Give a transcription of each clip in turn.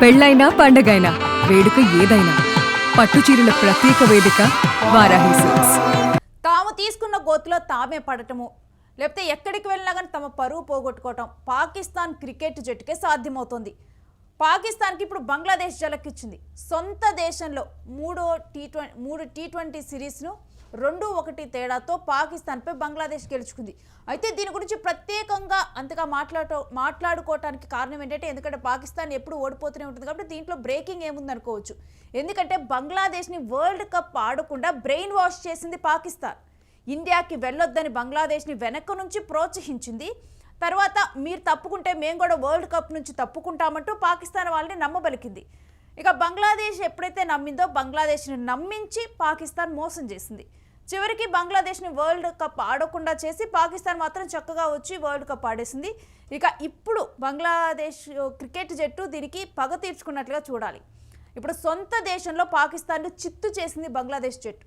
పెళ్ళైనా పండగైనా వేడుక ఏదైనా పట్టుచీరల ప్రత్యేక వేదిక వారాహి సిల్క్స్. తాము తీసుకున్న గోతులో తామే పడటము లేకపోతే ఎక్కడికి వెళ్ళినా కానీ తమ పరువు పోగొట్టుకోవటం పాకిస్తాన్ క్రికెట్ జట్టుకే సాధ్యమవుతోంది. పాకిస్తాన్కి ఇప్పుడు బంగ్లాదేశ్ జలకిచ్చింది. సొంత దేశంలో మూడు టీ20 సిరీస్ను 2-1 తేడాతో పాకిస్తాన్పై బంగ్లాదేశ్ గెలుచుకుంది. అయితే దీని గురించి ప్రత్యేకంగా అంతగా మాట్లాడుకోవటానికి కారణం ఏంటంటే, ఎందుకంటే పాకిస్తాన్ ఎప్పుడు ఓడిపోతూనే ఉంటుంది కాబట్టి దీంట్లో బ్రేకింగ్ ఏముందనుకోవచ్చు. ఎందుకంటే బంగ్లాదేశ్ని వరల్డ్ కప్ ఆడకుండా బ్రెయిన్ వాష్ చేసింది పాకిస్తాన్. ఇండియాకి వెళ్ళొద్దని బంగ్లాదేశ్ని వెనక్కు నుంచి ప్రోత్సహించింది. తర్వాత మీరు తప్పుకుంటే మేము కూడా వరల్డ్ కప్ నుంచి తప్పుకుంటామంటూ పాకిస్తాన్ వాళ్ళని నమ్మబలికింది. ఇక బంగ్లాదేశ్ ఎప్పుడైతే నమ్మిందో బంగ్లాదేశ్ని నమ్మించి పాకిస్తాన్ మోసం చేసింది. చివరికి బంగ్లాదేశ్ని వరల్డ్ కప్ ఆడకుండా చేసి పాకిస్తాన్ మాత్రం చక్కగా వచ్చి వరల్డ్ కప్ ఆడేసింది. ఇక ఇప్పుడు బంగ్లాదేశ్ క్రికెట్ జట్టు దీనికి పగ తీర్చుకున్నట్లుగా చూడాలి. ఇప్పుడు సొంత దేశంలో పాకిస్తాన్ను చిత్తు చేసింది బంగ్లాదేశ్ జట్టు.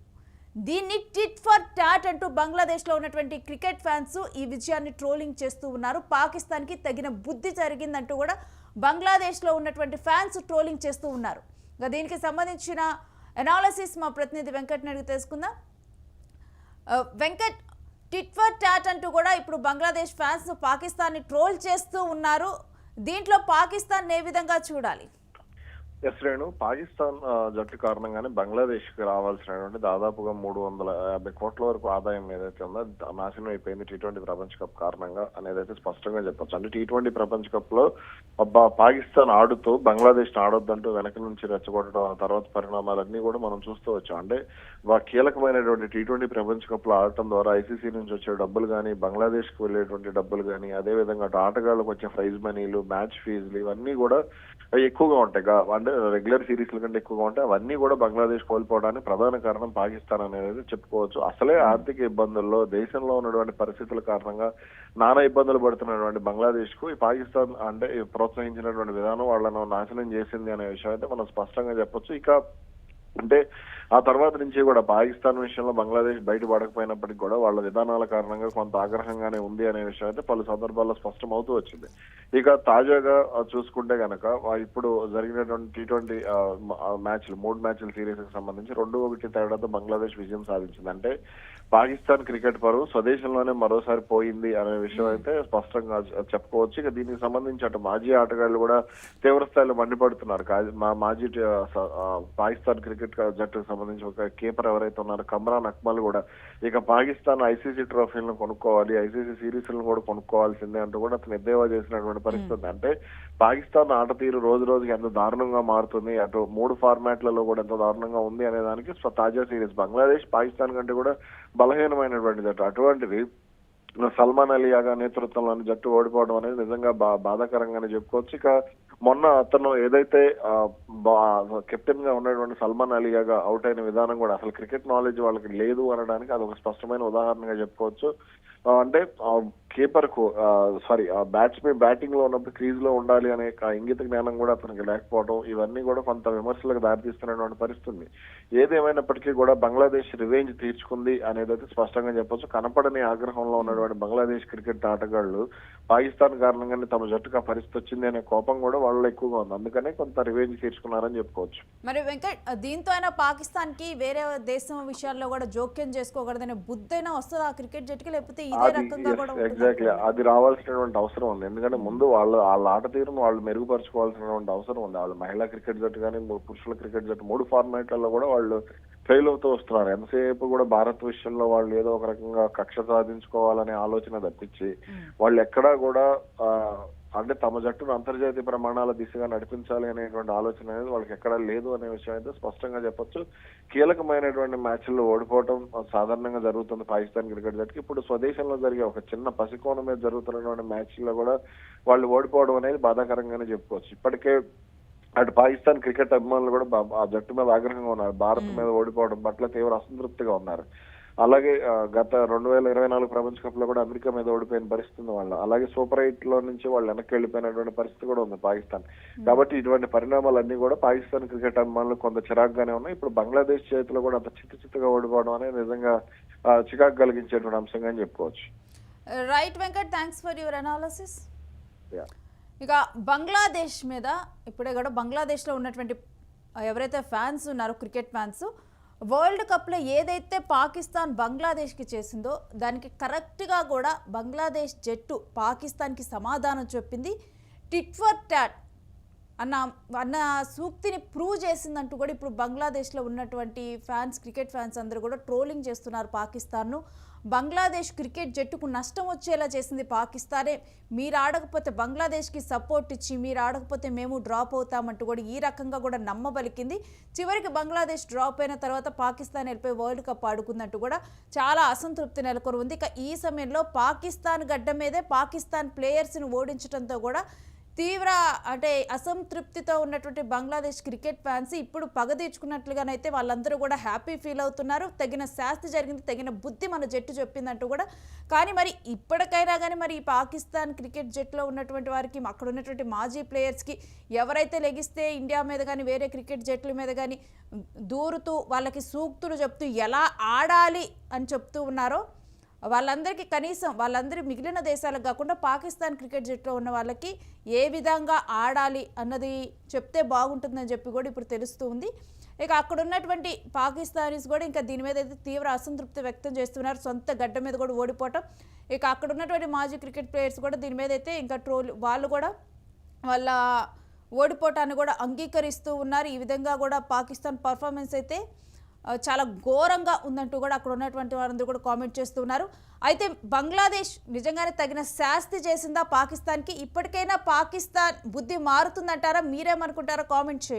దీన్ని టిట్ ఫర్ టాట్ అంటూ బంగ్లాదేశ్లో ఉన్నటువంటి క్రికెట్ ఫ్యాన్స్ ఈ విజయాన్ని ట్రోలింగ్ చేస్తూ ఉన్నారు. పాకిస్తాన్కి తగిన బుద్ధి జరిగిందంటూ కూడా బంగ్లాదేశ్లో ఉన్నటువంటి ఫ్యాన్స్ ట్రోలింగ్ చేస్తూ ఉన్నారు. దీనికి సంబంధించిన అనాలిసిస్ మా ప్రతినిధి వెంకట్ అడిగి తెలుసుకుందాం. వెంకట్, టిట్ ఫర్ టాట్ అంటూ కూడా ఇప్పుడు బంగ్లాదేశ్ ఫ్యాన్స్ పాకిస్తాన్ని ట్రోల్ చేస్తూ ఉన్నారు. దీంట్లో పాకిస్తాన్ ఏ విధంగా చూడాలి? ఎస్ రేణు, పాకిస్తాన్ జట్టు కారణంగానే బంగ్లాదేశ్ కి రావాల్సినటువంటి దాదాపుగా 350 కోట్ల వరకు ఆదాయం ఏదైతే ఉందో నాశనం అయిపోయింది టీ20 ప్రపంచ కప్ కారణంగా అనేదైతే స్పష్టంగా చెప్పొచ్చు. అంటే టీ20 ప్రపంచ కప్ లో పాకిస్తాన్ ఆడుతూ బంగ్లాదేశ్ ఆడొద్దంటూ వెనక నుంచి రెచ్చగొట్టడం, ఆ తర్వాత పరిణామాలన్నీ కూడా మనం చూస్తూ వచ్చాం. అంటే కీలకమైనటువంటి టీ20 ప్రపంచ కప్ లో ఆడటం ద్వారా ఐసీసీ నుంచి వచ్చే డబ్బులు కానీ, బంగ్లాదేశ్ కి వెళ్ళేటువంటి డబ్బులు కానీ, అదే విధంగా అటు ఆటగాళ్లకు వచ్చే ప్రైజ్ మనీలు, మ్యాచ్ ఫీజులు ఇవన్నీ కూడా ఎక్కువగా ఉంటాయి. అంటే రెగ్యులర్ సిరీస్ల కంటే ఎక్కువగా ఉంటాయి. అవన్నీ కూడా బంగ్లాదేశ్ కోల్పోవడానికి ప్రధాన కారణం పాకిస్తాన్ అనేది చెప్పుకోవచ్చు. అసలే ఆర్థిక ఇబ్బందుల్లో దేశంలో ఉన్నటువంటి పరిస్థితుల కారణంగా నానా ఇబ్బందులు పడుతున్నటువంటి బంగ్లాదేశ్ కు ఈ పాకిస్తాన్ అంటే ప్రోత్సహించినటువంటి విధానం వాళ్ళను నాశనం చేసింది అనే విషయం అయితే మనం స్పష్టంగా చెప్పొచ్చు. ఇక అంటే ఆ తర్వాత నుంచి కూడా పాకిస్తాన్ విషయంలో బంగ్లాదేశ్ బయటపడకపోయినప్పటికీ కూడా వాళ్ళ విధానాల కారణంగా కొంత ఆగ్రహంగానే ఉంది అనే విషయం అయితే పలు సందర్భాల్లో స్పష్టం అవుతూ వచ్చింది. ఇక తాజాగా చూసుకుంటే గనక ఇప్పుడు జరిగినటువంటి టీ20 మ్యాచ్లు 3 మ్యాచ్ల సిరీస్ కి సంబంధించి 2-1 తేడాతో బంగ్లాదేశ్ విజయం సాధించింది. అంటే పాకిస్తాన్ క్రికెట్ పరువు స్వదేశంలోనే మరోసారి పోయింది అనే విషయం అయితే స్పష్టంగా చెప్పుకోవచ్చు. ఇక దీనికి సంబంధించి అటు మాజీ ఆటగాళ్లు కూడా తీవ్ర స్థాయిలో మండిపడుతున్నారు. మాజీ పాకిస్తాన్ క్రికెట్ జట్టుకు సంబంధించి ఒక కీపర్ ఎవరైతే ఉన్నారో కమ్రాన్ అక్మల్ కూడా ఇక పాకిస్తాన్ ఐసీసీ ట్రోఫీలను కొనుక్కోవాలి, ఐసీసీ సిరీస్లను కూడా కొనుక్కోవాల్సిందే అంటూ కూడా అతను ఎద్దేవా చేసినటువంటి పరిస్థితి. అంటే పాకిస్తాన్ ఆట తీరు రోజు రోజుకి ఎంత దారుణంగా మారుతుంది, అటు 3 ఫార్మాట్లలో కూడా ఎంత దారుణంగా ఉంది అనే దానికి తాజా సిరీస్ బంగ్లాదేశ్ పాకిస్తాన్ కంటే కూడా బలహీనమైనటువంటి జట్టు. అటువంటిది సల్మాన్ అలీ యాగా నేతృత్వంలోని జట్టు ఓడిపోవడం అనేది నిజంగా బాధాకరంగానే చెప్పుకోవచ్చు. ఇక మొన్న అతను ఏదైతే కెప్టెన్ గా ఉన్నటువంటి సల్మాన్ అలీ యాగా అవుట్ అయిన విధానం కూడా అసలు క్రికెట్ నాలెడ్జ్ వాళ్ళకి లేదు అనడానికి అది ఒక స్పష్టమైన ఉదాహరణగా చెప్పుకోవచ్చు. అంటే కీపర్ కు బ్యాట్స్మెన్ బ్యాటింగ్ లో ఉన్నప్పుడు క్రీజ్ లో ఉండాలి అనే ఇంగిత జ్ఞానం కూడా అతనికి లేకపోవడం, ఇవన్నీ కూడా కొంత విమర్శలకు దారితీస్తున్నటువంటి పరిస్థితి. ఏదేమైనప్పటికీ కూడా బంగ్లాదేశ్ రివెంజ్ తీర్చుకుంది అనేది అయితే స్పష్టంగా చెప్పొచ్చు. కనపడని ఆగ్రహంలో ఉన్నటువంటి బంగ్లాదేశ్ క్రికెట్ ఆటగాళ్లు పాకిస్తాన్ కారణంగానే తమ జట్టుకు పరిస్థితి వచ్చింది అనే కోపం కూడా వాళ్ళలో ఎక్కువగా ఉంది. అందుకనే కొంత రివెంజ్ తీర్చుకున్నారని చెప్పుకోవచ్చు. మరి వెంకట్, దీంతో అయినా పాకిస్తాన్ కి వేరే దేశం విషయాల్లో కూడా జోక్యం చేసుకోకూడదనే బుద్ధైనా వస్తుంది ఆ క్రికెట్ జట్టుకి, లేకపోతే ఇదే రకంగా కూడా ఎగ్జాక్ట్లీ అది రావాల్సినటువంటి అవసరం ఉంది. ఎందుకంటే ముందు వాళ్ళ ఆట తీరును వాళ్ళు మెరుగుపరచుకోవాల్సినటువంటి అవసరం ఉంది. వాళ్ళు మహిళా క్రికెట్ జట్టు కానీ పురుషుల క్రికెట్ జట్టు 3 ఫార్మాట్లలో కూడా వాళ్ళు ఫెయిల్ అవుతూ వస్తున్నారు. ఎంతసేపు కూడా భారత్ విషయంలో వాళ్ళు ఏదో ఒక రకంగా కక్ష సాధించుకోవాలనే ఆలోచన తప్పించి వాళ్ళు ఎక్కడా కూడా అంటే తమ జట్టును అంతర్జాతీయ ప్రమాణాల దిశగా నడిపించాలి అనేటువంటి ఆలోచన అనేది వాళ్ళకి ఎక్కడా లేదు అనే విషయం అయితే స్పష్టంగా చెప్పొచ్చు. కీలకమైనటువంటి మ్యాచ్ల్లో ఓడిపోవడం సాధారణంగా జరుగుతుంది పాకిస్తాన్ క్రికెట్ జట్టుకి. ఇప్పుడు స్వదేశంలో జరిగే ఒక చిన్న పసికోణం మీద జరుగుతున్నటువంటి మ్యాచ్ల్లో కూడా వాళ్ళు ఓడిపోవడం అనేది బాధాకరంగానే చెప్పుకోవచ్చు. ఇప్పటికే అటు పాకిస్తాన్ క్రికెట్ అభిమానులు కూడా ఆ జట్టు మీద ఆగ్రహంగా ఉన్నారు. భారత్ మీద ఓడిపోవడం పట్ల తీవ్ర అసంతృప్తిగా ఉన్నారు. అలాగే గత 2024 ప్రపంచ కప్ లో కూడా అమెరికా మీద ఓడిపోయిన పరిస్థితి ఉంది వాళ్ళు. అలాగే సూపర్ 8 లో నుంచి వాళ్ళు వెనక్కి వెళ్ళిపోయినటువంటి పరిస్థితి కూడా ఉంది పాకిస్తాన్. కాబట్టి ఇటువంటి పరిణామాలన్నీ కూడా పాకిస్తాన్ క్రికెట్ అభిమానులు కొంత చిరాగ్గానే ఉన్నాయి. ఇప్పుడు బంగ్లాదేశ్ చేతిలో కూడా అంత చిత్తుగా ఓడిపోవడం అనేది నిజంగా చికాకు కలిగించేటువంటి అంశంగా చెప్పుకోవచ్చు. Right Venkat, thanks for your analysis. ఇక బంగ్లాదేశ్ మీద ఇప్పుడే కూడా బంగ్లాదేశ్లో ఉన్నటువంటి ఎవరైతే ఫ్యాన్స్ ఉన్నారో క్రికెట్ ఫ్యాన్స్ వరల్డ్ కప్లో ఏదైతే పాకిస్తాన్ బంగ్లాదేశ్కి చేసిందో దానికి కరెక్ట్గా కూడా బంగ్లాదేశ్ జట్టు పాకిస్తాన్కి సమాధానం చెప్పింది. టిట్ ఫర్ టాట్ అన్న సూక్తిని ప్రూవ్ చేసిందంటూ కూడా ఇప్పుడు బంగ్లాదేశ్లో ఉన్నటువంటి ఫ్యాన్స్ క్రికెట్ ఫ్యాన్స్ అందరూ కూడా ట్రోలింగ్ చేస్తున్నారు పాకిస్తాన్ను. బంగ్లాదేశ్ క్రికెట్ జట్టుకు నష్టం వచ్చేలా చేసింది పాకిస్తానే. మీరు ఆడకపోతే బంగ్లాదేశ్కి సపోర్ట్ ఇచ్చి మీరు ఆడకపోతే మేము డ్రాప్ అవుతామంటూ కూడా ఈ రకంగా కూడా నమ్మబలికింది. చివరికి బంగ్లాదేశ్ డ్రాప్ అయిన తర్వాత పాకిస్తాన్ వెళ్ళిపోయి వరల్డ్ కప్ ఆడుకుందంటూ కూడా చాలా అసంతృప్తి నెలకొని ఉంది. ఇక ఈ సమయంలో పాకిస్తాన్ గడ్డ మీదే పాకిస్తాన్ ప్లేయర్స్ని ఓడించడంతో కూడా తీవ్ర అసంతృప్తితో ఉన్నటువంటి బంగ్లాదేశ్ క్రికెట్ ఫ్యాన్స్ ఇప్పుడు పగ తీర్చుకున్నట్లుగానైతే వాళ్ళందరూ కూడా హ్యాపీ ఫీల్ అవుతున్నారు. తగిన శాస్తి జరిగింది, తగిన బుద్ధి మన జట్టు చెప్పిందంటూ కూడా. కానీ మరి ఇప్పటికైనా కానీ మరి ఈ పాకిస్తాన్ క్రికెట్ జట్టులో ఉన్నటువంటి వారికి అక్కడ ఉన్నటువంటి మాజీ ప్లేయర్స్కి ఎవరైతే లెగిస్తే ఇండియా మీద కానీ వేరే క్రికెట్ జట్ల మీద కానీ దూరుతూ వాళ్ళకి సూక్తులు చెప్తూ ఎలా ఆడాలి అని చెప్తూ ఉన్నారో వాళ్ళందరికీ కనీసం వాళ్ళందరూ మిగిలిన దేశాలకు కాకుండా పాకిస్తాన్ క్రికెట్ జట్టులో ఉన్న వాళ్ళకి ఏ విధంగా ఆడాలి అన్నది చెప్తే బాగుంటుందని చెప్పి కూడా ఇప్పుడు తెలుస్తూ ఉంది. ఇక అక్కడ ఉన్నటువంటి పాకిస్తానీస్ కూడా ఇంకా దీని మీద అయితే తీవ్ర అసంతృప్తి వ్యక్తం చేస్తున్నారు. సొంత గడ్డ మీద కూడా ఓడిపోవటం. ఇక అక్కడ ఉన్నటువంటి మాజీ క్రికెట్ ప్లేయర్స్ కూడా దీని మీద అయితే ఇంకా వాళ్ళు కూడా వాళ్ళ ఓడిపోవటాన్ని కూడా అంగీకరిస్తూ ఉన్నారు. ఈ విధంగా కూడా పాకిస్తాన్ పర్ఫార్మెన్స్ అయితే చాలా ఘోరంగా ఉందంటూ కూడా అక్కడ ఉన్నటువంటి వారందరూ కూడా కామెంట్ చేస్తున్నారు. అయితే బంగ్లాదేశ్ నిజంగానే తగిన శాస్తి చేసిందా పాకిస్తాన్కి? ఇప్పటికైనా పాకిస్తాన్ బుద్ధి మారుతుందంటారా? మీరేమనుకుంటారో కామెంట్ చేయండి.